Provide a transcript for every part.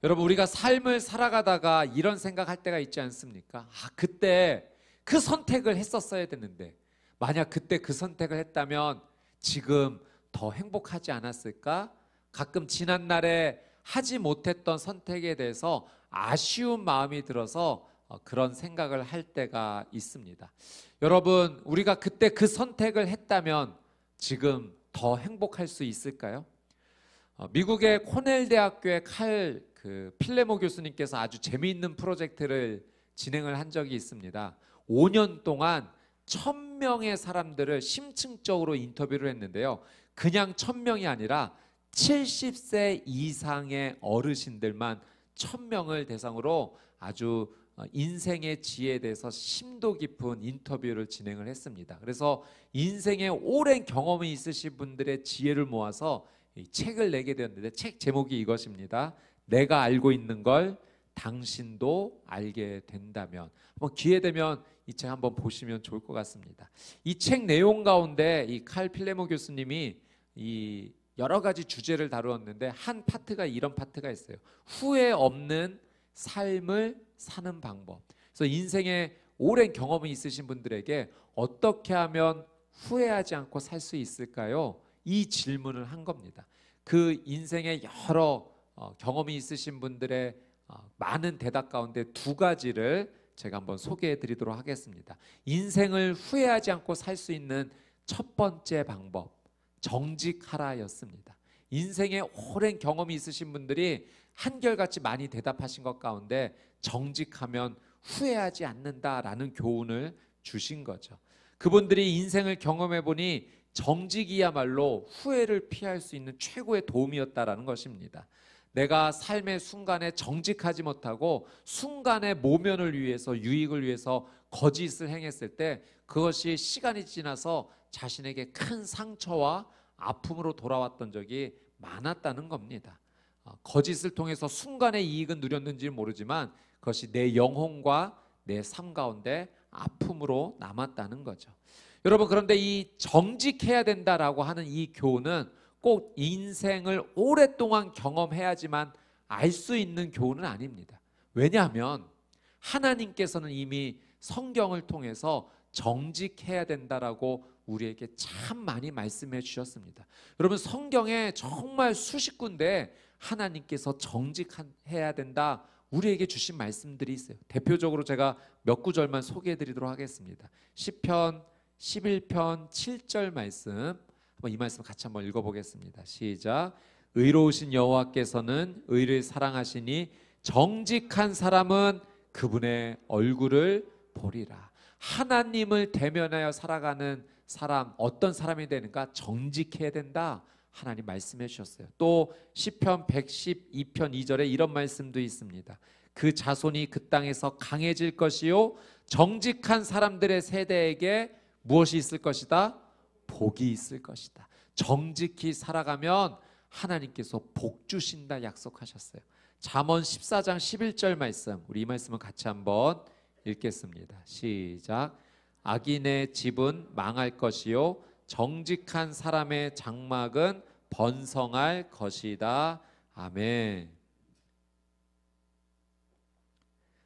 여러분, 우리가 삶을 살아가다가 이런 생각할 때가 있지 않습니까? 그때 그 선택을 했었어야 되는데, 만약 그때 그 선택을 했다면 지금 더 행복하지 않았을까? 가끔 지난날에 하지 못했던 선택에 대해서 아쉬운 마음이 들어서 그런 생각을 할 때가 있습니다. 여러분, 우리가 그때 그 선택을 했다면 지금 더 행복할 수 있을까요? 미국의 코넬 대학교의 필레모 교수님께서 아주 재미있는 프로젝트를 진행을 한 적이 있습니다. 5년 동안 1000명의 사람들을 심층적으로 인터뷰를 했는데요. 그냥 1000명이 아니라 70세 이상의 어르신들만 1000명을 대상으로 아주 인생의 지혜에 대해서 심도 깊은 인터뷰를 진행을 했습니다. 그래서 인생의 오랜 경험이 있으신 분들의 지혜를 모아서 이 책을 내게 되었는데, 책 제목이 이것입니다. 내가 알고 있는 걸 당신도 알게 된다면. 한번 기회 되면 이 책 한번 보시면 좋을 것 같습니다. 이 책 내용 가운데 이 칼 필레모 교수님이 이 여러 가지 주제를 다루었는데, 한 파트가 이런 파트가 있어요. 후회 없는 삶을 사는 방법. 그래서 인생에 오랜 경험이 있으신 분들에게 어떻게 하면 후회하지 않고 살 수 있을까요? 이 질문을 한 겁니다. 그 인생에 여러 경험이 있으신 분들의 많은 대답 가운데 두 가지를 제가 한번 소개해 드리도록 하겠습니다. 인생을 후회하지 않고 살 수 있는 첫 번째 방법, 정직하라였습니다. 인생에 오랜 경험이 있으신 분들이 한결같이 많이 대답하신 것 가운데 정직하면 후회하지 않는다라는 교훈을 주신 거죠. 그분들이 인생을 경험해 보니 정직이야말로 후회를 피할 수 있는 최고의 도움이었다라는 것입니다. 내가 삶의 순간에 정직하지 못하고 순간의 모면을 위해서, 유익을 위해서 거짓을 행했을 때 그것이 시간이 지나서 자신에게 큰 상처와 아픔으로 돌아왔던 적이 많았다는 겁니다. 거짓을 통해서 순간의 이익은 누렸는지 모르지만 그것이 내 영혼과 내 삶 가운데 아픔으로 남았다는 거죠. 여러분, 그런데 이 정직해야 된다라고 하는 이 교훈은 꼭 인생을 오랫동안 경험해야지만 알 수 있는 교훈은 아닙니다. 왜냐하면 하나님께서는 이미 성경을 통해서 정직해야 된다라고 우리에게 참 많이 말씀해 주셨습니다. 여러분, 성경에 정말 수십 군데 하나님께서 정직해야 된다 우리에게 주신 말씀들이 있어요. 대표적으로 제가 몇 구절만 소개해 드리도록 하겠습니다. 시편 11편 7절 말씀, 이 말씀 같이 한번 읽어보겠습니다. 시작. 의로우신 여호와께서는 의를 사랑하시니 정직한 사람은 그분의 얼굴을 보리라. 하나님을 대면하여 살아가는 사람, 어떤 사람이 되는가? 정직해야 된다, 하나님 말씀해 주셨어요. 또 시편 112편 2절에 이런 말씀도 있습니다. 그 자손이 그 땅에서 강해질 것이요 정직한 사람들의 세대에게 무엇이 있을 것이다? 복이 있을 것이다. 정직히 살아가면 하나님께서 복 주신다 약속하셨어요. 잠언 14장 11절 말씀, 우리 이 말씀을 같이 한번 읽겠습니다. 시작. 악인의 집은 망할 것이요 정직한 사람의 장막은 번성할 것이다. 아멘.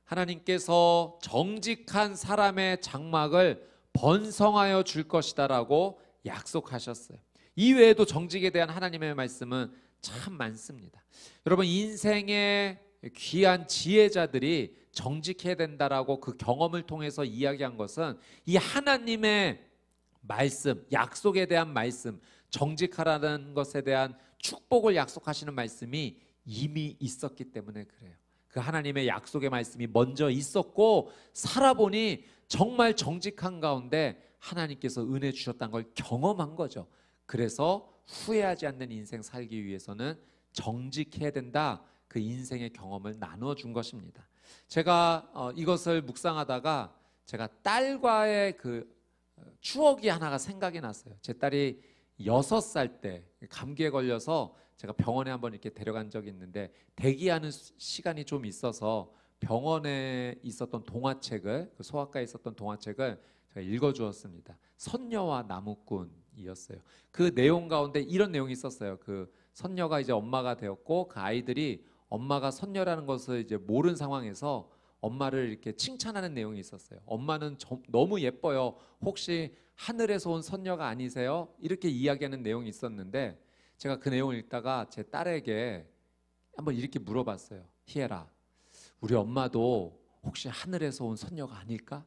하나님께서 정직한 사람의 장막을 번성하여 줄 것이다라고 약속하셨어요. 이외에도 정직에 대한 하나님의 말씀은 참 많습니다. 여러분, 인생의 귀한 지혜자들이 정직해야 된다라고 그 경험을 통해서 이야기한 것은 이 하나님의 말씀, 약속에 대한 말씀, 정직하라는 것에 대한 축복을 약속하시는 말씀이 이미 있었기 때문에 그래요. 그 하나님의 약속의 말씀이 먼저 있었고 살아보니 정말 정직한 가운데 하나님께서 은혜 주셨다는 걸 경험한 거죠. 그래서 후회하지 않는 인생 살기 위해서는 정직해야 된다, 그 인생의 경험을 나누어 준 것입니다. 제가 이것을 묵상하다가 제가 딸과의 그 추억이 하나가 생각이 났어요. 제 딸이 6살 때 감기에 걸려서 제가 병원에 한번 이렇게 데려간 적이 있는데, 대기하는 시간이 좀 있어서 병원에 있었던 동화책을, 그 소아과에 있었던 동화책을 제가 읽어주었습니다. 선녀와 나무꾼이었어요. 그 내용 가운데 이런 내용이 있었어요. 그 선녀가 이제 엄마가 되었고 그 아이들이 엄마가 선녀라는 것을 이제 모르는 상황에서 엄마를 이렇게 칭찬하는 내용이 있었어요. 엄마는 너무 예뻐요. 혹시 하늘에서 온 선녀가 아니세요? 이렇게 이야기하는 내용이 있었는데 제가 그 내용을 읽다가 제 딸에게 한번 이렇게 물어봤어요. 희애라, 우리 엄마도 혹시 하늘에서 온 선녀가 아닐까?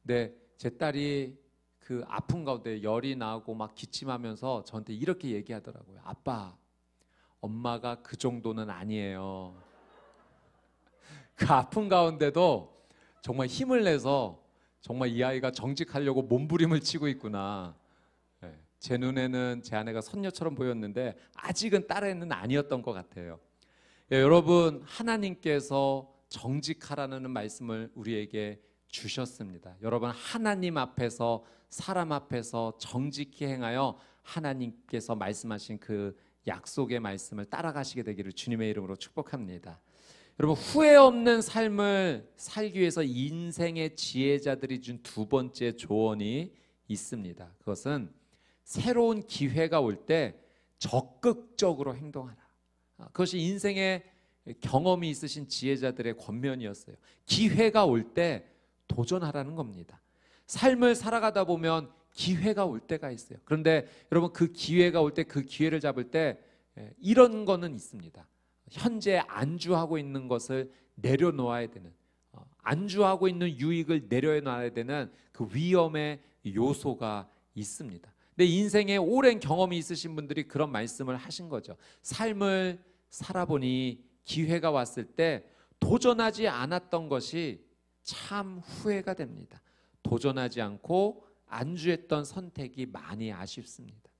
근데 제 딸이 그 아픈 가운데 열이 나고 막 기침하면서 저한테 이렇게 얘기하더라고요. 아빠, 엄마가 그 정도는 아니에요. 그 아픈 가운데도 정말 힘을 내서 정말 이 아이가 정직하려고 몸부림을 치고 있구나. 제 눈에는 제 아내가 선녀처럼 보였는데 아직은 딸애는 아니었던 것 같아요. 여러분, 하나님께서 정직하라는 말씀을 우리에게 주셨습니다. 여러분, 하나님 앞에서 사람 앞에서 정직히 행하여 하나님께서 말씀하신 그 약속의 말씀을 따라가시게 되기를 주님의 이름으로 축복합니다. 여러분, 후회 없는 삶을 살기 위해서 인생의 지혜자들이 준 두 번째 조언이 있습니다. 그것은 새로운 기회가 올 때 적극적으로 행동하라. 그것이 인생의 경험이 있으신 지혜자들의 권면이었어요. 기회가 올 때 도전하라는 겁니다. 삶을 살아가다 보면 기회가 올 때가 있어요. 그런데 여러분, 그 기회가 올 때, 그 기회를 잡을 때 이런 거는 있습니다. 현재 안주하고 있는 것을 내려놓아야 되는, 안주하고 있는 유익을 내려놔야 되는 그 위험의 요소가 있습니다. 근데 인생에 오랜 경험이 있으신 분들이 그런 말씀을 하신 거죠. 삶을 살아보니 기회가 왔을 때 도전하지 않았던 것이 참 후회가 됩니다. 도전하지 않고 안주했던 선택이 많이 아쉽습니다.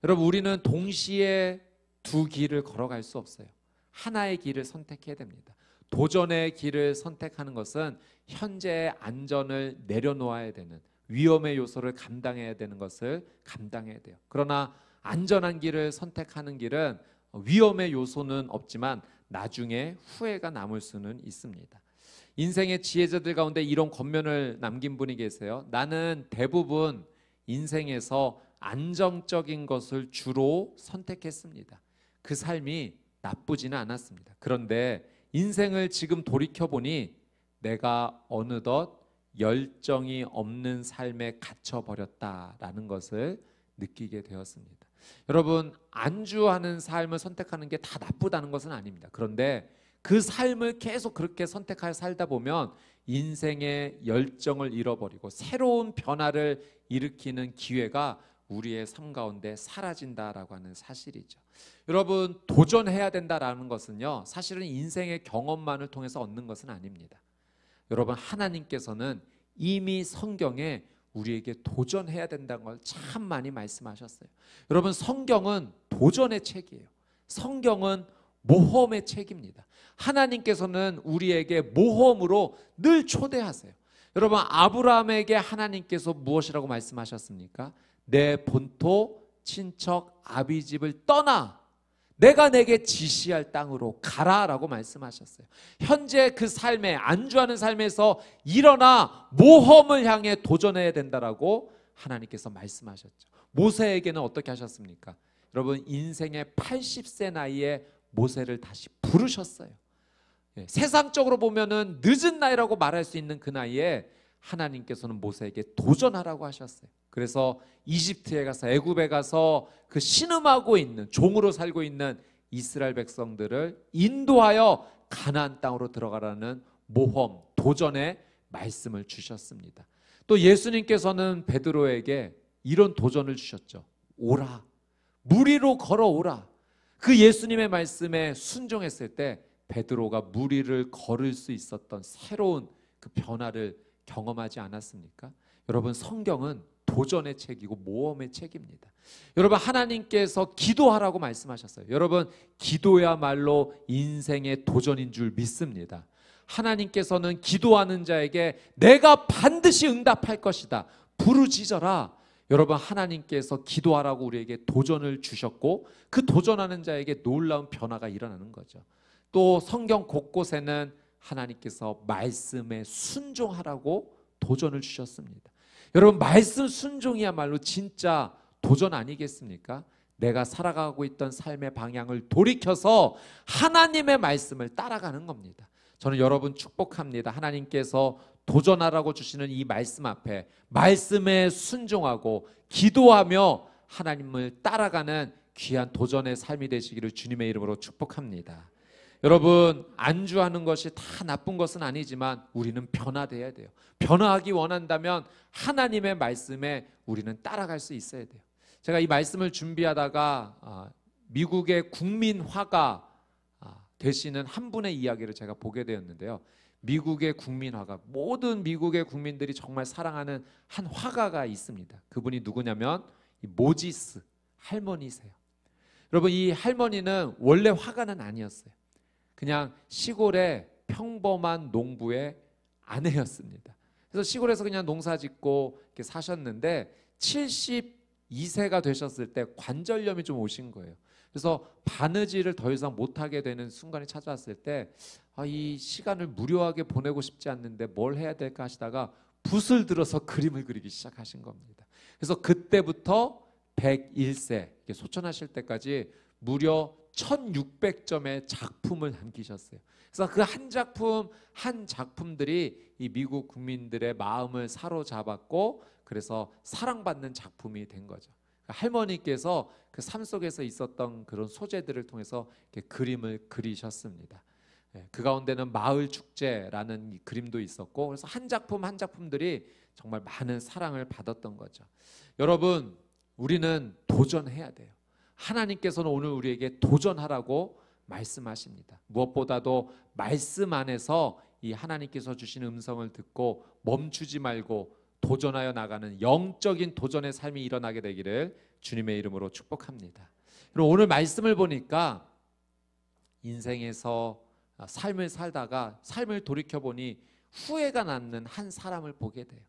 여러분, 우리는 동시에 두 길을 걸어갈 수 없어요. 하나의 길을 선택해야 됩니다. 도전의 길을 선택하는 것은 현재의 안전을 내려놓아야 되는, 위험의 요소를 감당해야 되는 것을 감당해야 돼요. 그러나 안전한 길을 선택하는 길은 위험의 요소는 없지만 나중에 후회가 남을 수는 있습니다. 인생의 지혜자들 가운데 이런 권면을 남긴 분이 계세요. 나는 대부분 인생에서 안정적인 것을 주로 선택했습니다. 그 삶이 나쁘지는 않았습니다. 그런데 인생을 지금 돌이켜보니 내가 어느덧 열정이 없는 삶에 갇혀버렸다라는 것을 느끼게 되었습니다. 여러분, 안주하는 삶을 선택하는 게 다 나쁘다는 것은 아닙니다. 그런데 그 삶을 계속 그렇게 선택하여 살다 보면 인생의 열정을 잃어버리고 새로운 변화를 일으키는 기회가 우리의 삶 가운데 사라진다라고 하는 사실이죠. 여러분, 도전해야 된다라는 것은요, 사실은 인생의 경험만을 통해서 얻는 것은 아닙니다. 여러분, 하나님께서는 이미 성경에 우리에게 도전해야 된다는 걸 참 많이 말씀하셨어요. 여러분, 성경은 도전의 책이에요. 성경은 모험의 책입니다. 하나님께서는 우리에게 모험으로 늘 초대하세요. 여러분, 아브라함에게 하나님께서 무엇이라고 말씀하셨습니까? 내 본토 친척 아비집을 떠나 내가 내게 지시할 땅으로 가라라고 말씀하셨어요. 현재 그 삶에, 안주하는 삶에서 일어나 모험을 향해 도전해야 된다라고 하나님께서 말씀하셨죠. 모세에게는 어떻게 하셨습니까? 여러분, 인생의 80세 나이에 모세를 다시 부르셨어요. 세상적으로 보면은 늦은 나이라고 말할 수 있는 그 나이에 하나님께서는 모세에게 도전하라고 하셨어요. 그래서 이집트에 가서, 애굽에 가서 그 신음하고 있는, 종으로 살고 있는 이스라엘 백성들을 인도하여 가나안 땅으로 들어가라는 모험, 도전의 말씀을 주셨습니다. 또 예수님께서는 베드로에게 이런 도전을 주셨죠. 오라, 물 위로 걸어오라. 그 예수님의 말씀에 순종했을 때 베드로가 물 위를 걸을 수 있었던 새로운 그 변화를 경험하지 않았습니까? 여러분, 성경은 도전의 책이고 모험의 책입니다. 여러분, 하나님께서 기도하라고 말씀하셨어요. 여러분, 기도야말로 인생의 도전인 줄 믿습니다. 하나님께서는 기도하는 자에게 내가 반드시 응답할 것이다, 부르짖어라. 여러분, 하나님께서 기도하라고 우리에게 도전을 주셨고 그 도전하는 자에게 놀라운 변화가 일어나는 거죠. 또 성경 곳곳에는 하나님께서 말씀에 순종하라고 도전을 주셨습니다. 여러분, 말씀 순종이야말로 진짜 도전 아니겠습니까? 내가 살아가고 있던 삶의 방향을 돌이켜서 하나님의 말씀을 따라가는 겁니다. 저는 여러분 축복합니다. 하나님께서 도전하라고 주시는 이 말씀 앞에 말씀에 순종하고 기도하며 하나님을 따라가는 귀한 도전의 삶이 되시기를 주님의 이름으로 축복합니다. 여러분, 안주하는 것이 다 나쁜 것은 아니지만 우리는 변화돼야 돼요. 변화하기 원한다면 하나님의 말씀에 우리는 따라갈 수 있어야 돼요. 제가 이 말씀을 준비하다가 미국의 국민화가 되시는 한 분의 이야기를 제가 보게 되었는데요. 미국의 국민화가, 모든 미국의 국민들이 정말 사랑하는 한 화가가 있습니다. 그분이 누구냐면 이 모지스 할머니세요. 여러분, 이 할머니는 원래 화가는 아니었어요. 그냥 시골의 평범한 농부의 아내였습니다. 그래서 시골에서 그냥 농사 짓고 이렇게 사셨는데 72세가 되셨을 때 관절염이 좀 오신 거예요. 그래서 바느질을 더 이상 못하게 되는 순간이 찾아왔을 때 이 시간을 무료하게 보내고 싶지 않는데 뭘 해야 될까 하시다가 붓을 들어서 그림을 그리기 시작하신 겁니다. 그래서 그때부터 101세 소천하실 때까지 무려 1600점의 작품을 남기셨어요. 그래서 그 한 작품 한 작품들이 이 미국 국민들의 마음을 사로잡았고 그래서 사랑받는 작품이 된 거죠. 할머니께서 그 삶 속에서 있었던 그런 소재들을 통해서 이렇게 그림을 그리셨습니다. 그 가운데는 마을 축제라는 이 그림도 있었고 그래서 한 작품 한 작품들이 정말 많은 사랑을 받았던 거죠. 여러분, 우리는 도전해야 돼요. 하나님께서는 오늘 우리에게 도전하라고 말씀하십니다. 무엇보다도 말씀 안에서 이 하나님께서 주시는 음성을 듣고 멈추지 말고 도전하여 나가는 영적인 도전의 삶이 일어나게 되기를 주님의 이름으로 축복합니다. 그럼 오늘 말씀을 보니까 인생에서 삶을 살다가 삶을 돌이켜보니 후회가 남는 한 사람을 보게 돼요.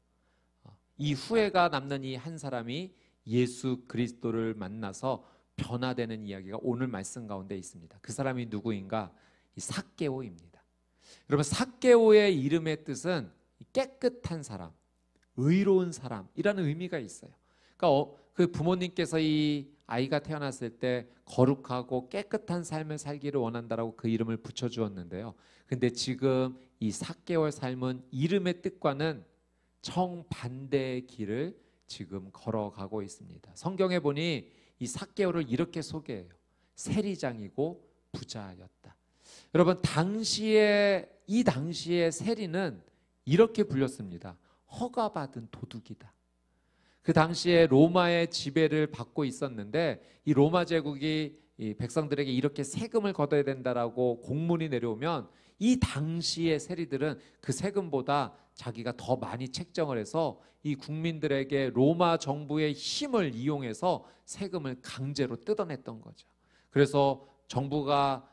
이 후회가 남는 이 한 사람이 예수 그리스도를 만나서 변화되는 이야기가 오늘 말씀 가운데 있습니다. 그 사람이 누구인가? 이 삭개오입니다. 여러분, 삭개오의 이름의 뜻은 깨끗한 사람, 의로운 사람이라는 의미가 있어요. 그러니까 그 부모님께서 이 아이가 태어났을 때 거룩하고 깨끗한 삶을 살기를 원한다라고 그 이름을 붙여주었는데요. 근데 지금 이 삭개오의 삶은 이름의 뜻과는 정반대의 길을 지금 걸어가고 있습니다. 성경에 보니 이 삭개오를 이렇게 소개해요. 세리장이고 부자였다. 여러분, 이 당시에 세리는 이렇게 불렸습니다. 허가받은 도둑이다. 그 당시에 로마의 지배를 받고 있었는데 이 로마 제국이 이 백성들에게 이렇게 세금을 걷어야 된다라고 공문이 내려오면 이 당시의 세리들은 그 세금보다 자기가 더 많이 책정을 해서 이 국민들에게 로마 정부의 힘을 이용해서 세금을 강제로 뜯어냈던 거죠. 그래서 정부가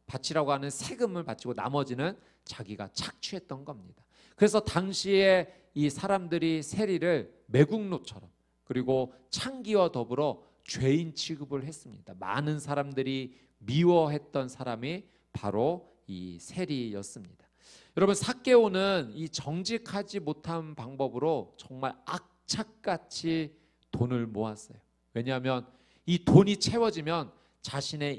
바치라고 하는 세금을 바치고 나머지는 자기가 착취했던 겁니다. 그래서 당시에 이 사람들이 세리를 매국노처럼 그리고 창기와 더불어 죄인 취급을 했습니다. 많은 사람들이 미워했던 사람이 바로 이 세리였습니다. 여러분, 삭개오는 이 정직하지 못한 방법으로 정말 악착같이 돈을 모았어요. 왜냐하면 이 돈이 채워지면 자신의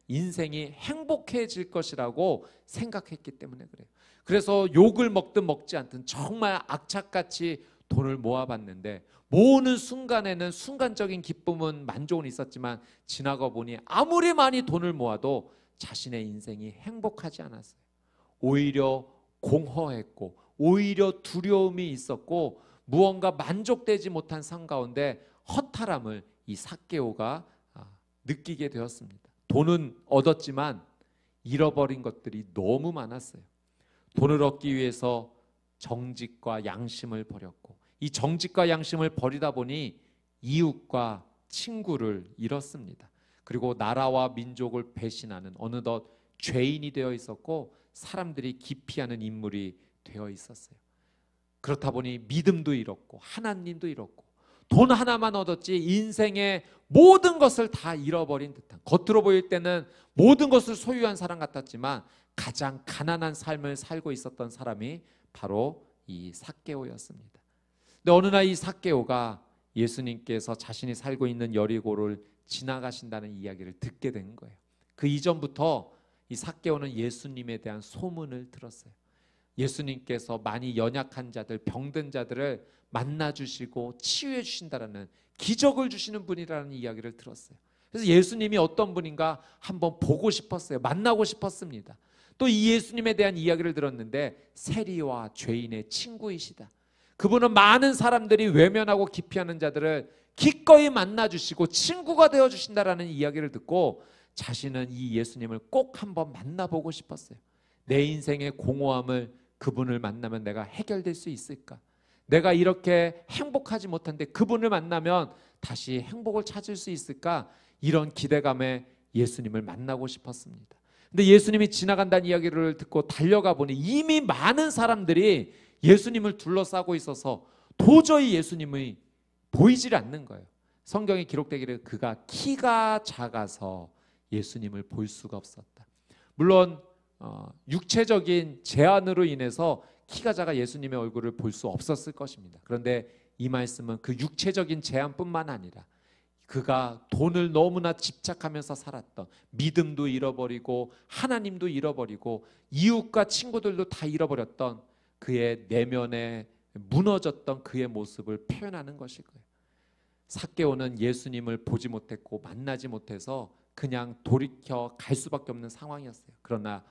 인생이 행복해질 것이라고 생각했기 때문에 그래요. 그래서 욕을 먹든 먹지 않든 정말 악착같이 돈을 모아봤는데 모으는 순간에는 순간적인 기쁨은 만족은 있었지만 지나가 보니 아무리 많이 돈을 모아도 자신의 인생이 행복하지 않았어요. 오히려 공허했고 오히려 두려움이 있었고 무언가 만족되지 못한 삶 가운데 허탈함을 이 삭개오가 느끼게 되었습니다. 돈은 얻었지만 잃어버린 것들이 너무 많았어요. 돈을 얻기 위해서 정직과 양심을 버렸고 이 정직과 양심을 버리다 보니 이웃과 친구를 잃었습니다. 그리고 나라와 민족을 배신하는 어느덧 죄인이 되어 있었고 사람들이 기피하는 인물이 되어 있었어요. 그렇다 보니 믿음도 잃었고 하나님도 잃었고 돈 하나만 얻었지 인생의 모든 것을 다 잃어버린 듯한, 겉으로 보일 때는 모든 것을 소유한 사람 같았지만 가장 가난한 삶을 살고 있었던 사람이 바로 이 삭개오였습니다. 근데 어느 날 이 삭개오가 예수님께서 자신이 살고 있는 여리고를 지나가신다는 이야기를 듣게 된 거예요. 그 이전부터 이 삭개오는 예수님에 대한 소문을 들었어요. 예수님께서 많이 연약한 자들, 병든 자들을 만나주시고 치유해 주신다라는, 기적을 주시는 분이라는 이야기를 들었어요. 그래서 예수님이 어떤 분인가 한번 보고 싶었어요. 만나고 싶었습니다. 또 이 예수님에 대한 이야기를 들었는데 세리와 죄인의 친구이시다. 그분은 많은 사람들이 외면하고 기피하는 자들을 기꺼이 만나주시고 친구가 되어주신다라는 이야기를 듣고 자신은 이 예수님을 꼭 한번 만나보고 싶었어요. 내 인생의 공허함을 그분을 만나면 내가 해결될 수 있을까? 내가 이렇게 행복하지 못한데 그분을 만나면 다시 행복을 찾을 수 있을까? 이런 기대감에 예수님을 만나고 싶었습니다. 근데 예수님이 지나간다는 이야기를 듣고 달려가 보니 이미 많은 사람들이 예수님을 둘러싸고 있어서 도저히 예수님이 보이질 않는 거예요. 성경에 기록되기를 그가 키가 작아서 예수님을 볼 수가 없었다. 물론 육체적인 제한으로 인해서 키가 작아 예수님의 얼굴을 볼 수 없었을 것입니다. 그런데 이 말씀은 그 육체적인 제한뿐만 아니라 그가 돈을 너무나 집착하면서 살았던, 믿음도 잃어버리고 하나님도 잃어버리고 이웃과 친구들도 다 잃어버렸던 그의 내면에 무너졌던 그의 모습을 표현하는 것일 거예요. 삭개오는 예수님을 보지 못했고 만나지 못해서 그냥 돌이켜 갈 수밖에 없는 상황이었어요. 그러나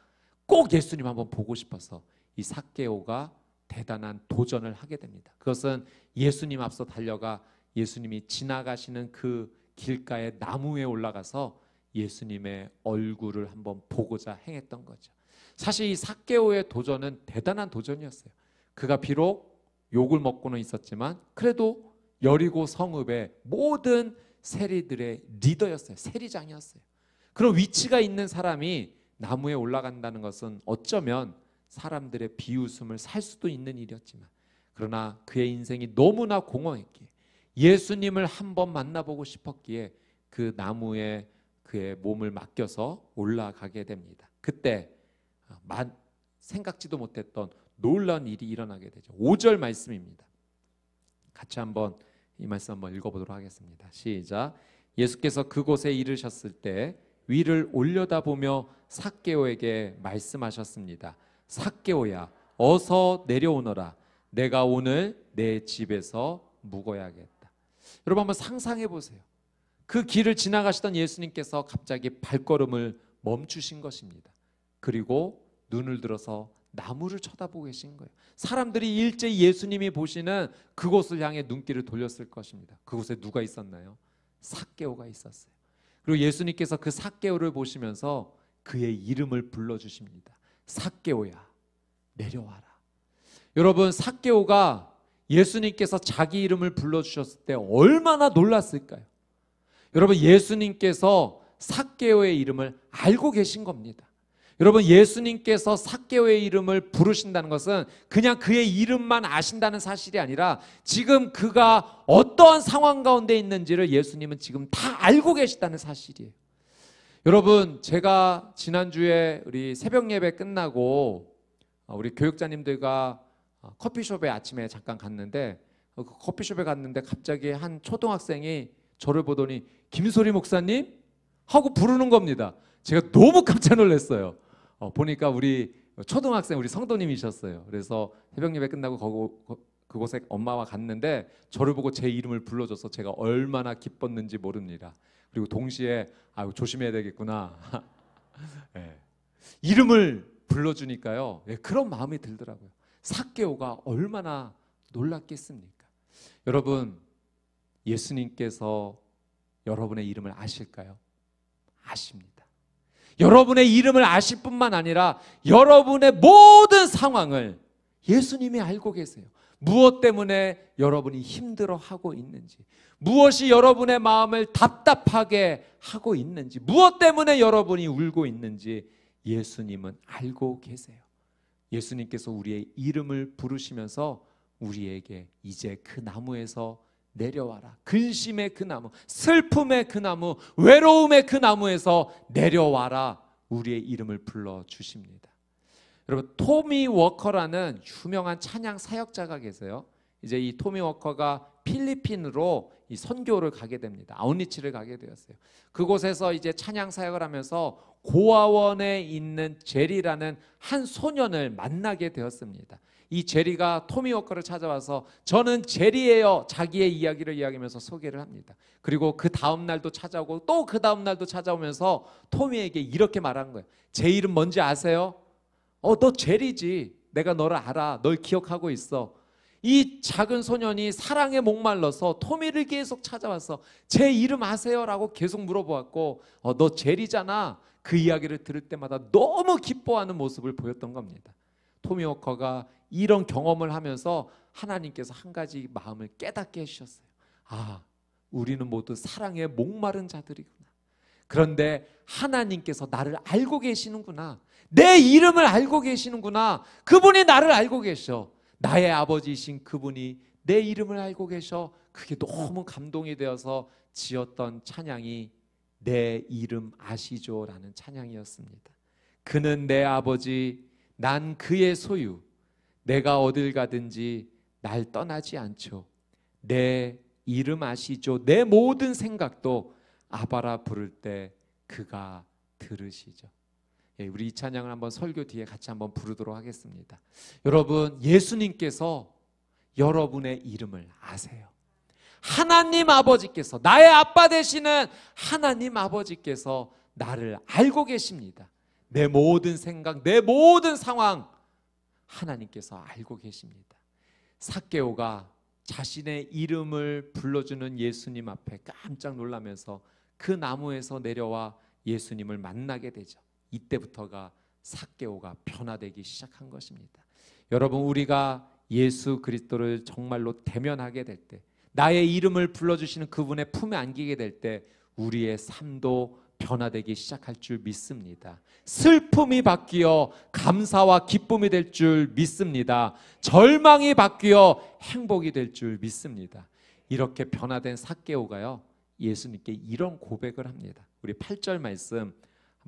꼭 예수님 한번 보고 싶어서 이 삭개오가 대단한 도전을 하게 됩니다. 그것은 예수님 앞서 달려가 예수님이 지나가시는 그 길가의 나무에 올라가서 예수님의 얼굴을 한번 보고자 행했던 거죠. 사실 이 삭개오의 도전은 대단한 도전이었어요. 그가 비록 욕을 먹고는 있었지만 그래도 여리고 성읍의 모든 세리들의 리더였어요. 세리장이었어요. 그런 위치가 있는 사람이 나무에 올라간다는 것은 어쩌면 사람들의 비웃음을 살 수도 있는 일이었지만, 그러나 그의 인생이 너무나 공허했기에 예수님을 한번 만나보고 싶었기에 그 나무에 그의 몸을 맡겨서 올라가게 됩니다. 그때 생각지도 못했던 놀라운 일이 일어나게 되죠. 5절 말씀입니다. 같이 한번 이 말씀 한번 읽어보도록 하겠습니다. 시작. 예수께서 그곳에 이르셨을 때 위를 올려다보며 삭개오에게 말씀하셨습니다. 삭개오야, 어서 내려오너라. 내가 오늘 내 집에서 묵어야겠다. 여러분 한번 상상해 보세요. 그 길을 지나가시던 예수님께서 갑자기 발걸음을 멈추신 것입니다. 그리고 눈을 들어서 나무를 쳐다보고 계신 거예요. 사람들이 일제히 예수님이 보시는 그곳을 향해 눈길을 돌렸을 것입니다. 그곳에 누가 있었나요? 삭개오가 있었어요. 그리고 예수님께서 그 삭개오를 보시면서 그의 이름을 불러주십니다. 삭개오야, 내려와라. 여러분, 삭개오가 예수님께서 자기 이름을 불러주셨을 때 얼마나 놀랐을까요? 여러분, 예수님께서 삭개오의 이름을 알고 계신 겁니다. 여러분, 예수님께서 삭개오의 이름을 부르신다는 것은 그냥 그의 이름만 아신다는 사실이 아니라 지금 그가 어떠한 상황 가운데 있는지를 예수님은 지금 다 알고 계시다는 사실이에요. 여러분, 제가 지난주에 우리 새벽 예배 끝나고 우리 교육자님들과 커피숍에 아침에 잠깐 갔는데, 그 커피숍에 갔는데 갑자기 한 초등학생이 저를 보더니 김소리 목사님? 하고 부르는 겁니다. 제가 너무 깜짝 놀랐어요. 보니까 우리 초등학생, 우리 성도님이셨어요. 그래서 새벽 예배 끝나고 그곳에 엄마와 갔는데 저를 보고 제 이름을 불러줘서 제가 얼마나 기뻤는지 모릅니다. 그리고 동시에 아유, 조심해야 되겠구나. 네. 이름을 불러주니까요, 네, 그런 마음이 들더라고요. 삭개오가 얼마나 놀랐겠습니까? 여러분, 예수님께서 여러분의 이름을 아실까요? 아십니다. 여러분의 이름을 아실 뿐만 아니라 여러분의 모든 상황을 예수님이 알고 계세요. 무엇 때문에 여러분이 힘들어하고 있는지, 무엇이 여러분의 마음을 답답하게 하고 있는지, 무엇 때문에 여러분이 울고 있는지 예수님은 알고 계세요. 예수님께서 우리의 이름을 부르시면서 우리에게 이제 그 나무에서 내려와라. 근심의 그 나무, 슬픔의 그 나무, 외로움의 그 나무에서 내려와라. 우리의 이름을 불러주십니다. 여러분, 토미 워커라는 유명한 찬양 사역자가 계세요. 이제 이 토미 워커가 필리핀으로 이 선교를 가게 됩니다. 아웃리치를 가게 되었어요. 그곳에서 이제 찬양 사역을 하면서 고아원에 있는 제리라는 한 소년을 만나게 되었습니다. 이 제리가 토미 워커를 찾아와서 저는 제리예요. 자기의 이야기를 이야기하면서 소개를 합니다. 그리고 그 다음 날도 찾아오고 또 그 다음 날도 찾아오면서 토미에게 이렇게 말하는 거예요. 제 이름 뭔지 아세요? 너 제리지. 내가 너를 알아. 널 기억하고 있어. 이 작은 소년이 사랑에 목말라서 토미를 계속 찾아와서 제 이름 아세요? 라고 계속 물어보았고 너 제리잖아. 그 이야기를 들을 때마다 너무 기뻐하는 모습을 보였던 겁니다. 토미 워커가 이런 경험을 하면서 하나님께서 한 가지 마음을 깨닫게 해주셨어요. 아, 우리는 모두 사랑에 목마른 자들이구나. 그런데 하나님께서 나를 알고 계시는구나. 내 이름을 알고 계시는구나. 그분이 나를 알고 계셔. 나의 아버지이신 그분이 내 이름을 알고 계셔. 그게 너무 감동이 되어서 지었던 찬양이 내 이름 아시죠? 라는 찬양이었습니다. 그는 내 아버지, 난 그의 소유. 내가 어딜 가든지 날 떠나지 않죠. 내 이름 아시죠? 내 모든 생각도 아바라 부를 때 그가 들으시죠. 우리 이 찬양을 한번 설교 뒤에 같이 한번 부르도록 하겠습니다. 여러분, 예수님께서 여러분의 이름을 아세요. 하나님 아버지께서, 나의 아빠 되시는 하나님 아버지께서 나를 알고 계십니다. 내 모든 생각, 내 모든 상황 하나님께서 알고 계십니다. 삭개오가 자신의 이름을 불러주는 예수님 앞에 깜짝 놀라면서 그 나무에서 내려와 예수님을 만나게 되죠. 이때부터가 삭개오가 변화되기 시작한 것입니다. 여러분, 우리가 예수 그리스도를 정말로 대면하게 될 때, 나의 이름을 불러주시는 그분의 품에 안기게 될 때 우리의 삶도 변화되기 시작할 줄 믿습니다. 슬픔이 바뀌어 감사와 기쁨이 될 줄 믿습니다. 절망이 바뀌어 행복이 될 줄 믿습니다. 이렇게 변화된 삭개오가요, 예수님께 이런 고백을 합니다. 우리 8절 말씀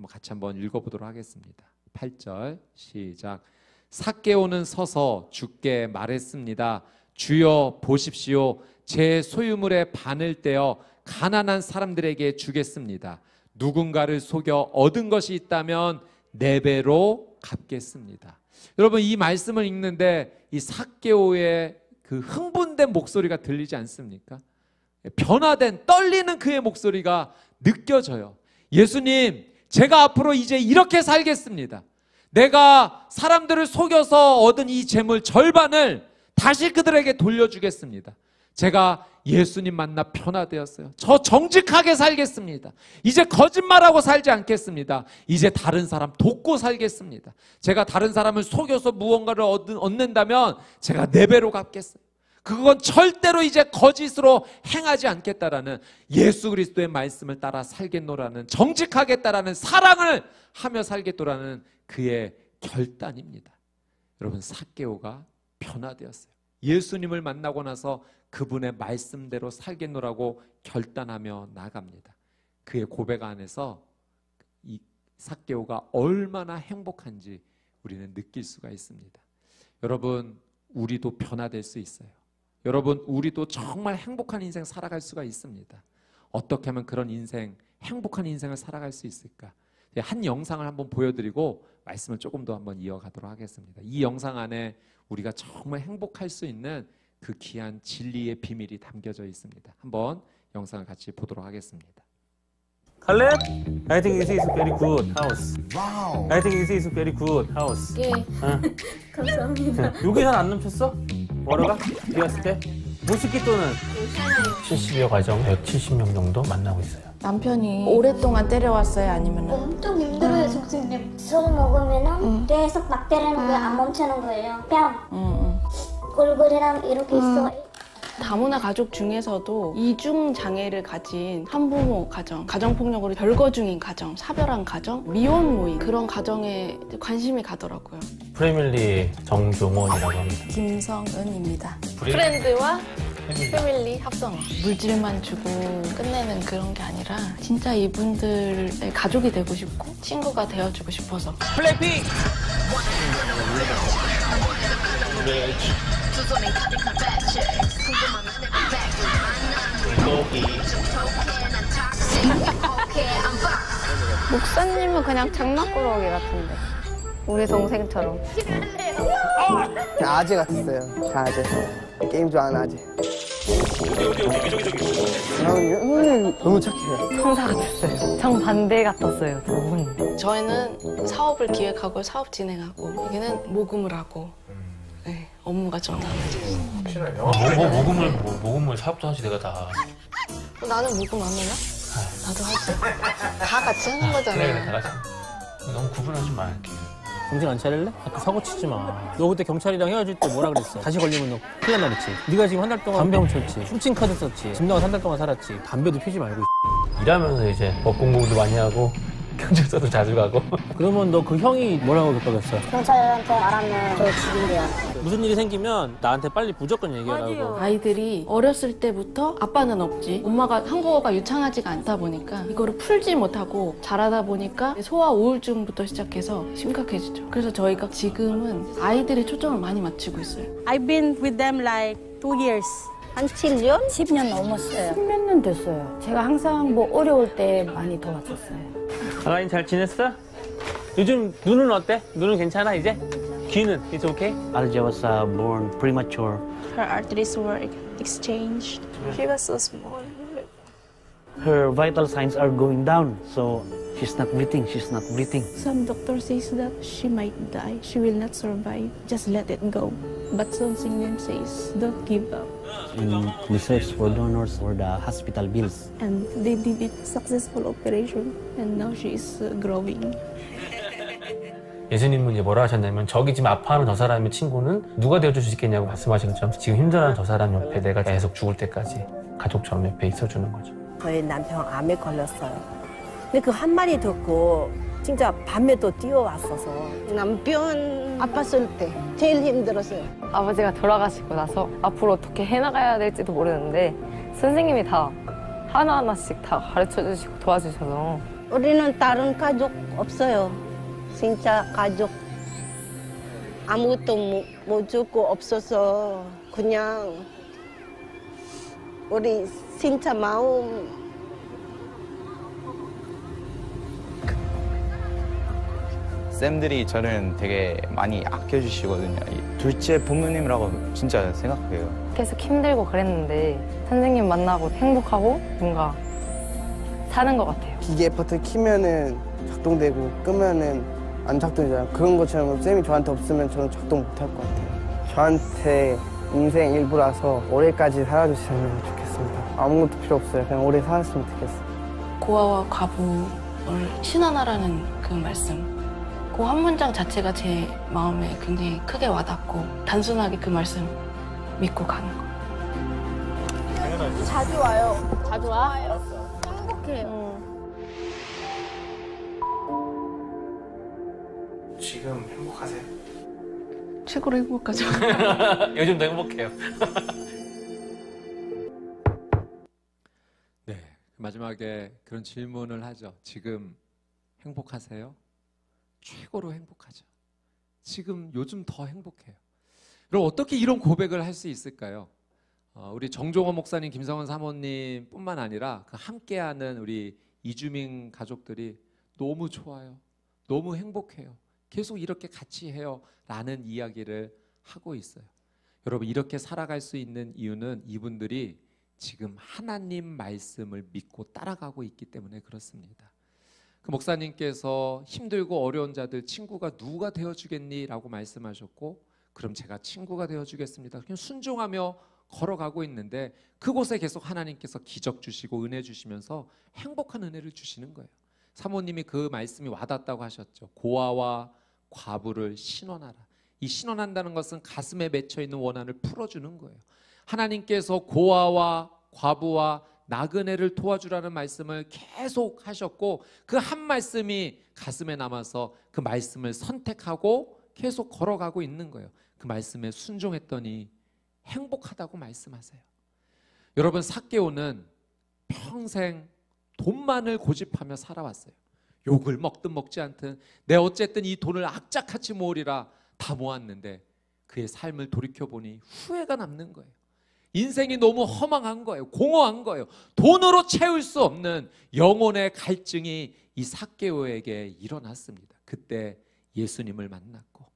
같이 한번 읽어보도록 하겠습니다. 8절 시작. 삭개오는 서서 주께 말했습니다. 주여 보십시오. 제 소유물의 반을 떼어 가난한 사람들에게 주겠습니다. 누군가를 속여 얻은 것이 있다면 4배로 갚겠습니다. 여러분, 이 말씀을 읽는데 이 삭개오의 그 흥분된 목소리가 들리지 않습니까? 변화된 떨리는 그의 목소리가 느껴져요. 예수님, 제가 앞으로 이제 이렇게 살겠습니다. 내가 사람들을 속여서 얻은 이 재물 절반을 다시 그들에게 돌려주겠습니다. 제가 예수님 만나 변화되었어요. 저 정직하게 살겠습니다. 이제 거짓말하고 살지 않겠습니다. 이제 다른 사람 돕고 살겠습니다. 제가 다른 사람을 속여서 무언가를 얻는다면 제가 4배로 갚겠어요. 그건 절대로 이제 거짓으로 행하지 않겠다라는, 예수 그리스도의 말씀을 따라 살겠노라는, 정직하겠다라는, 사랑을 하며 살겠노라는 그의 결단입니다. 여러분, 삭개오가 변화되었어요. 예수님을 만나고 나서 그분의 말씀대로 살겠노라고 결단하며 나갑니다. 그의 고백 안에서 이 삭개오가 얼마나 행복한지 우리는 느낄 수가 있습니다. 여러분, 우리도 변화될 수 있어요. 여러분, 우리도 정말 행복한 인생 살아갈 수가 있습니다. 어떻게 하면 그런 인생, 행복한 인생을 살아갈 수 있을까? 한 영상을 한번 보여드리고 말씀을 조금 더 한번 이어가도록 하겠습니다. 이 영상 안에 우리가 정말 행복할 수 있는 그 귀한 진리의 비밀이 담겨져 있습니다. 한번 영상을 같이 보도록 하겠습니다. Caleb, I think this is very good house. Wow. I think this is very good house. 예. 감사합니다. 여기 잘 안 넘쳤어? 월요가? 비 왔을 때? 모스키토는? 70여 가정 170명 정도 만나고 있어요. 남편이 오랫동안 때려왔어요? 아니면 엄청 힘들어요, 선생님. 술 먹으면은 계속 막 때리는 거예요. 안 멈추는 거예요. 뺨. 얼굴이랑 이렇게 있어. 다문화 가족 중에서도 이중 장애를 가진 한부모 가정, 가정폭력으로 별거 중인 가정, 사별한 가정, 미혼 모임, 그런 가정에 관심이 가더라고요. 프레밀리 정종원이라고 합니다. 김성은입니다. 프렌드와 패밀리 합성어. 물질만 주고 끝내는 그런 게 아니라 진짜 이분들의 가족이 되고 싶고 친구가 되어주고 싶어서. 블랙핑! 목사님은 그냥 장난꾸러기 같은데. 우리 동생처럼. 아재 같았어요. 아재. 게임 좋아하는 아재. 너무 착해요. 천사 같았어요. 정반대 같았어요, 두 분. 저희는 사업을 기획하고 사업 진행하고 여기는 모금을 하고 네, 업무가 좀 다르죠. 모금을 사업도 하지 내가 다. 나는 모금 안 하나? 나도 하지. 다 같이 하는 거잖아요. 그래 다 같이. 너무 구분하지 마 이렇게. 정신 안 차릴래? 아까 사고 치지 마. 너 그때 경찰이랑 헤어질 때 뭐라 그랬어? 다시 걸리면 너 큰일 난다 그랬지? 네가 지금 한 달 동안 담배 훔쳤지? 훔친 카드 썼지? 집 나가서 한 달 동안 살았지? 담배도 피지 말고. 일하면서 이제 법 공부도 많이 하고 경찰서도 자주 가고. 그러면 너 그 형이 뭐라고 겪었어? 경찰한테 말하면 저 죽인대요. 무슨 일이 생기면 나한테 빨리 무조건 얘기하라고. 아이들이 어렸을 때부터 아빠는 없지. 엄마가 한국어가 유창하지가 않다 보니까 이거를 풀지 못하고 자라다 보니까 소아 우울증부터 시작해서 심각해지죠. 그래서 저희가 지금은 아이들의 초점을 많이 맞추고 있어요. I've been with them like 2 years. 한 7년? 10년 넘었어요. 십몇 년 됐어요. 제가 항상 뭐 어려울 때 많이 도와줬어요. 아가인 잘 지냈어? 요즘 눈은 어때? 눈은 괜찮아 이제? 귀는 it's okay? Alja was born premature. Her arteries were exchanged. She was so small. Her vital signs are going down, so she's not breathing. She's not breathing. Some doctor says that she might die. She will not survive. Just let it go. But something says, don't give up. We searched for donors for the hospital bills. And they did it successful operation. And now she is growing. 예수님은 이제 뭐라 하셨냐면 저기 지금 아파하는 저 사람의 친구는 누가 되어줄 수 있겠냐고 말씀하신 것처럼 지금 힘들어하는 저 사람 옆에 내가 계속 죽을 때까지 가족처럼 옆에 있어주는 거죠. 저희 남편 암에 걸렸어요. 근데 그 한 마디 듣고 진짜 밤에 또 뛰어왔어서. 남편 아팠을 때 제일 힘들었어요. 아버지가 돌아가시고 나서 앞으로 어떻게 해나가야 될지도 모르는데 선생님이 다 하나하나씩 다 가르쳐주시고 도와주셔서. 우리는 다른 가족 없어요. 진짜 가족 아무것도 못 주고 없어서 그냥 우리 진짜 마음 쌤들이 저를 되게 많이 아껴주시거든요. 둘째 부모님이라고 진짜 생각해요. 계속 힘들고 그랬는데 선생님 만나고 행복하고 뭔가 사는 것 같아요. 기계 버튼 키면은 작동되고 끄면은 안 작동되잖아요. 그런 것처럼 쌤이 저한테 없으면 저는 작동 못 할 것 같아요. 저한테 인생 일부라서 올해까지 살아주시면 좋겠습니다. 아무것도 필요 없어요. 그냥 오래 살았으면 좋겠어요. 고아와 과부를 신원하라는 그 말씀. 그 한 문장 자체가 제 마음에 굉장히 크게 와닿고 단순하게 그 말씀 믿고 가는 거. 자주 와요. 자주 와? 행복해요. 지금 행복하세요? 최고로 행복하죠. 요즘도 행복해요. 네, 마지막에 그런 질문을 하죠. 지금 행복하세요? 최고로 행복하죠. 지금 요즘 더 행복해요. 그럼 어떻게 이런 고백을 할 수 있을까요? 우리 정종원 목사님, 김성원 사모님뿐만 아니라 그 함께하는 우리 이주민 가족들이 너무 좋아요. 너무 행복해요. 계속 이렇게 같이 해요. 라는 이야기를 하고 있어요. 여러분, 이렇게 살아갈 수 있는 이유는 이분들이 지금 하나님 말씀을 믿고 따라가고 있기 때문에 그렇습니다. 그 목사님께서 힘들고 어려운 자들 친구가 누가 되어주겠니? 라고 말씀하셨고, 그럼 제가 친구가 되어주겠습니다. 그냥 순종하며 걸어가고 있는데 그곳에 계속 하나님께서 기적 주시고 은혜 주시면서 행복한 은혜를 주시는 거예요. 사모님이 그 말씀이 와닿다고 하셨죠. 고아와 과부를 신원하라. 이 신원한다는 것은 가슴에 맺혀있는 원한을 풀어주는 거예요. 하나님께서 고아와 과부와 나그네를 도와주라는 말씀을 계속 하셨고 그 한 말씀이 가슴에 남아서 그 말씀을 선택하고 계속 걸어가고 있는 거예요. 그 말씀에 순종했더니 행복하다고 말씀하세요. 여러분, 삭개오는 평생 돈만을 고집하며 살아왔어요. 욕을 먹든 먹지 않든 내 어쨌든 이 돈을 악착같이 모으리라 다 모았는데 그의 삶을 돌이켜보니 후회가 남는 거예요. 인생이 너무 허망한 거예요. 공허한 거예요. 돈으로 채울 수 없는 영혼의 갈증이 이 삭개오에게 일어났습니다. 그때 예수님을 만났고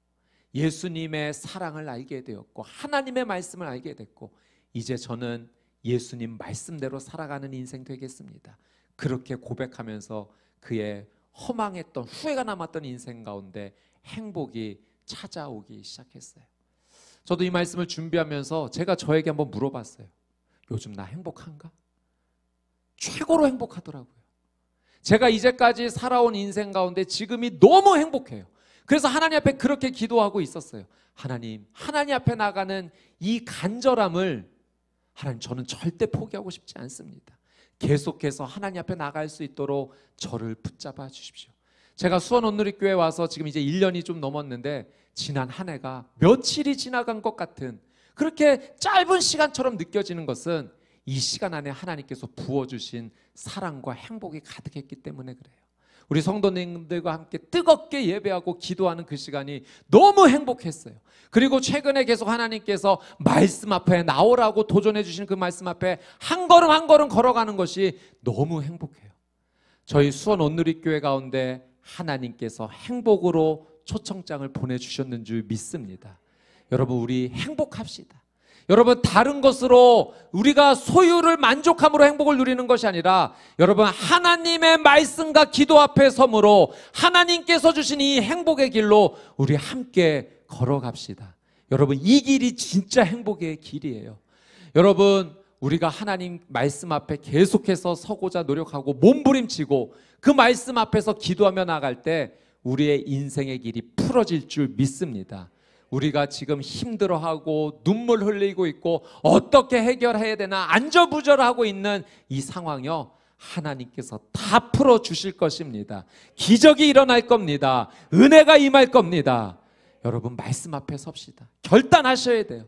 예수님의 사랑을 알게 되었고 하나님의 말씀을 알게 됐고 이제 저는 예수님 말씀대로 살아가는 인생 되겠습니다. 그렇게 고백하면서 그의 허망했던 후회가 남았던 인생 가운데 행복이 찾아오기 시작했어요. 저도 이 말씀을 준비하면서 제가 저에게 한번 물어봤어요. 요즘 나 행복한가? 최고로 행복하더라고요. 제가 이제까지 살아온 인생 가운데 지금이 너무 행복해요. 그래서 하나님 앞에 그렇게 기도하고 있었어요. 하나님 앞에 나가는 이 간절함을 하나님, 저는 절대 포기하고 싶지 않습니다. 계속해서 하나님 앞에 나갈 수 있도록 저를 붙잡아 주십시오. 제가 수원 온누리교회 와서 지금 이제 1년이 좀 넘었는데 지난 한 해가 며칠이 지나간 것 같은 그렇게 짧은 시간처럼 느껴지는 것은 이 시간 안에 하나님께서 부어주신 사랑과 행복이 가득했기 때문에 그래요. 우리 성도님들과 함께 뜨겁게 예배하고 기도하는 그 시간이 너무 행복했어요. 그리고 최근에 계속 하나님께서 말씀 앞에 나오라고 도전해 주신 그 말씀 앞에 한 걸음 한 걸음 걸어가는 것이 너무 행복해요. 저희 수원 온누리교회 가운데 하나님께서 행복으로 초청장을 보내주셨는 줄 믿습니다. 여러분, 우리 행복합시다. 여러분, 다른 것으로 우리가 소유를 만족함으로 행복을 누리는 것이 아니라 여러분, 하나님의 말씀과 기도 앞에 섬으로 하나님께서 주신 이 행복의 길로 우리 함께 걸어갑시다. 여러분, 이 길이 진짜 행복의 길이에요. 여러분, 우리가 하나님 말씀 앞에 계속해서 서고자 노력하고 몸부림치고 그 말씀 앞에서 기도하며 나갈 때 우리의 인생의 길이 풀어질 줄 믿습니다. 우리가 지금 힘들어하고 눈물 흘리고 있고 어떻게 해결해야 되나 안절부절하고 있는 이 상황이요, 하나님께서 다 풀어주실 것입니다. 기적이 일어날 겁니다. 은혜가 임할 겁니다. 여러분, 말씀 앞에 섭시다. 결단하셔야 돼요.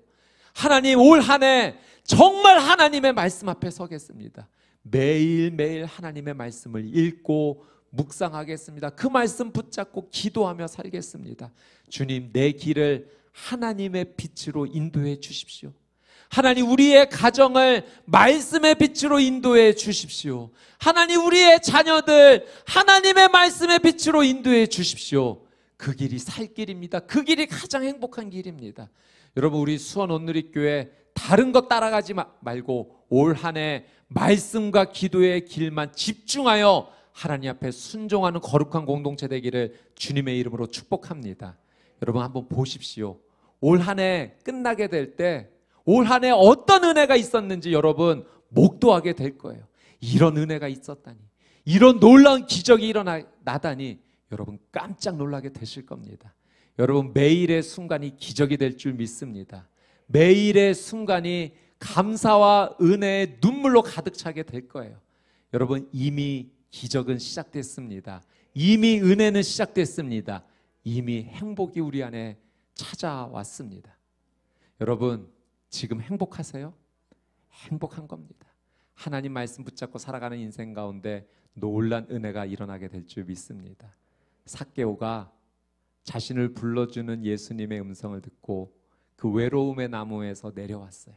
하나님, 올 한 해 정말 하나님의 말씀 앞에 서겠습니다. 매일매일 하나님의 말씀을 읽고 묵상하겠습니다. 그 말씀 붙잡고 기도하며 살겠습니다. 주님, 내 길을 하나님의 빛으로 인도해 주십시오. 하나님, 우리의 가정을 말씀의 빛으로 인도해 주십시오. 하나님, 우리의 자녀들 하나님의 말씀의 빛으로 인도해 주십시오. 그 길이 살 길입니다. 그 길이 가장 행복한 길입니다. 여러분, 우리 수원 온누리교회 다른 것 따라가지 말고 올 한 해 말씀과 기도의 길만 집중하여 하나님 앞에 순종하는 거룩한 공동체 되기를 주님의 이름으로 축복합니다. 여러분, 한번 보십시오. 올 한 해 끝나게 될 때 올 한 해 어떤 은혜가 있었는지 여러분 목도하게 될 거예요. 이런 은혜가 있었다니, 이런 놀라운 기적이 일어나다니 여러분 깜짝 놀라게 되실 겁니다. 여러분, 매일의 순간이 기적이 될 줄 믿습니다. 매일의 순간이 감사와 은혜의 눈물로 가득 차게 될 거예요. 여러분, 이미 기적은 시작됐습니다. 이미 은혜는 시작됐습니다. 이미 행복이 우리 안에 찾아왔습니다. 여러분, 지금 행복하세요? 행복한 겁니다. 하나님 말씀 붙잡고 살아가는 인생 가운데 놀란 은혜가 일어나게 될 줄 믿습니다. 삭개오가 자신을 불러주는 예수님의 음성을 듣고 그 외로움의 나무에서 내려왔어요.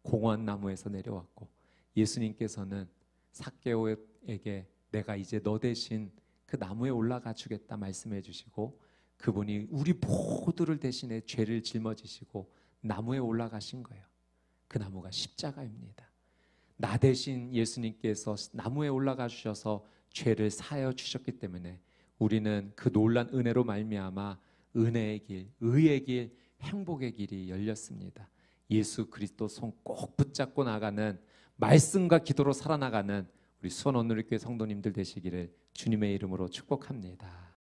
공원 나무에서 내려왔고 예수님께서는 삭개오에게 내가 이제 너 대신 그 나무에 올라가 주겠다 말씀해 주시고 그분이 우리 모두를 대신해 죄를 짊어지시고 나무에 올라가신 거예요. 그 나무가 십자가입니다. 나 대신 예수님께서 나무에 올라가 주셔서 죄를 사하여 주셨기 때문에 우리는 그 놀란 은혜로 말미암아 은혜의 길, 의의 길, 행복의 길이 열렸습니다. 예수 그리스도 손 꼭 붙잡고 나가는, 말씀과 기도로 살아나가는 우리 수원 온누리교회 성도님들 되시기를 주님의 이름으로 축복합니다.